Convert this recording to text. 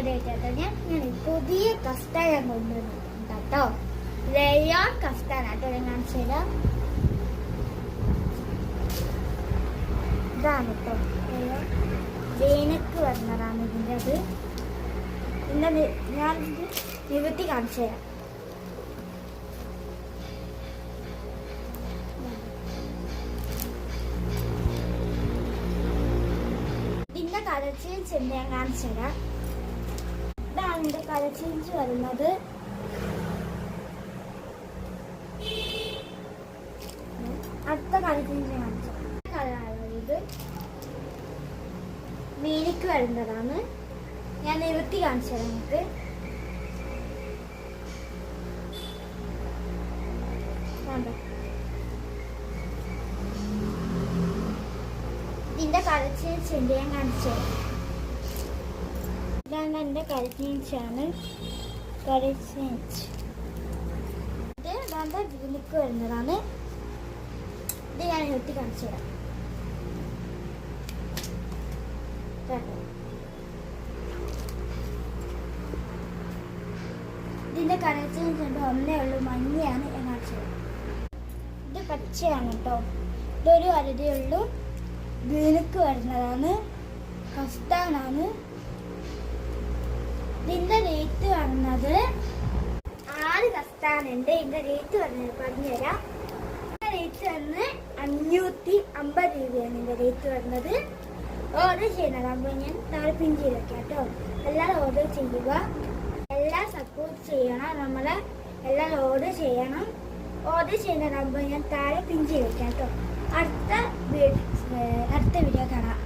Video കേട്ടോ. ഞാൻ പുതിയ കസ്റ്റാർഡ് ഞാൻ കൊണ്ടുവന്നിട്ടുണ്ട് കേട്ടോ. റയോൺ കസ്റ്റാർഡ് ആട്ടോ. ഞാൻ കാണിച്ചു തരാം. ഇതാണ് കേട്ടോ റയോൺ. വേനക്ക് വരുന്നതാണ് ഇതിൻ്റെ. അത് ഇന്ന് ഞാനിത് നിവൃത്തി കാണിച്ചു തരാം. ഇതിൻ്റെ കളർ ചേഞ്ച് ഉണ്ട്, ഞാൻ കാണിച്ചു തരാം. ഇതാണ് ഇതിൻ്റെ കളർ ചേഞ്ച് വരുന്നത്. അടുത്ത കളർ ചേഞ്ച് കാണിച്ചു. കളറാണ് ഇത്. മീനിക്ക് വരുന്നതാണ്. ഞാൻ നിവൃത്തി കാണിച്ചു തരാം നിങ്ങൾക്ക്. ഇതിന്റെ കളർ ചേഞ്ച് ഉണ്ട്, ഞാൻ കാണിച്ചു തരാം. ഇതാണ് എൻ്റെ കളർ ചേഞ്ചാണ്. കളർ ചേഞ്ച് ഇത് ഇതാണ്ട് മീനിക്ക് വരുന്നതാണ്. ഇത് ഞാൻ നിവൃത്തി കാണിച്ചു തരാം. ഇതിന്റെ കളർ ചേഞ്ച് ഉണ്ട്. ഒന്നേ ഉള്ളൂ, മഞ്ഞയാണ്. ഞാൻ കാണിച്ചത് ഇത് പച്ചയാണ് കേട്ടോ. ഇതൊരു വലുതേ ഉള്ളൂ. ഗ്രീനിക്ക് വരുന്നതാണ്. കസ്റ്റാർഡാണ്. ഇതിന്റെ റേറ്റ് വരുന്നത് 6 കസ്റ്റാർഡ് ഉണ്ട്. ഇതിന്റെ റേറ്റ് വരുന്നത് പറഞ്ഞുതരാം. റേറ്റ് വന്ന് 550 രൂപയാണ് ഇതിന്റെ റേറ്റ് വരുന്നത്. ഓർഡർ ചെയ്യുന്നതാകുമ്പോൾ ഞാൻ താഴെ പിൻ ചെയ്ത് വെക്കാം കേട്ടോ. എല്ലാവരും ഓർഡർ ചെയ്യുക. എല്ലാം സപ്പോർട്ട് ചെയ്യണം. നമ്മളെ എല്ലാം ഓർഡർ ചെയ്യണം. ഓർഡർ ചെയ്യുന്നതാകുമ്പോൾ ഞാൻ താഴെ പിൻ ചെയ്ത് വെക്കാം കേട്ടോ. അടുത്ത വീഡിയോ കാണാം.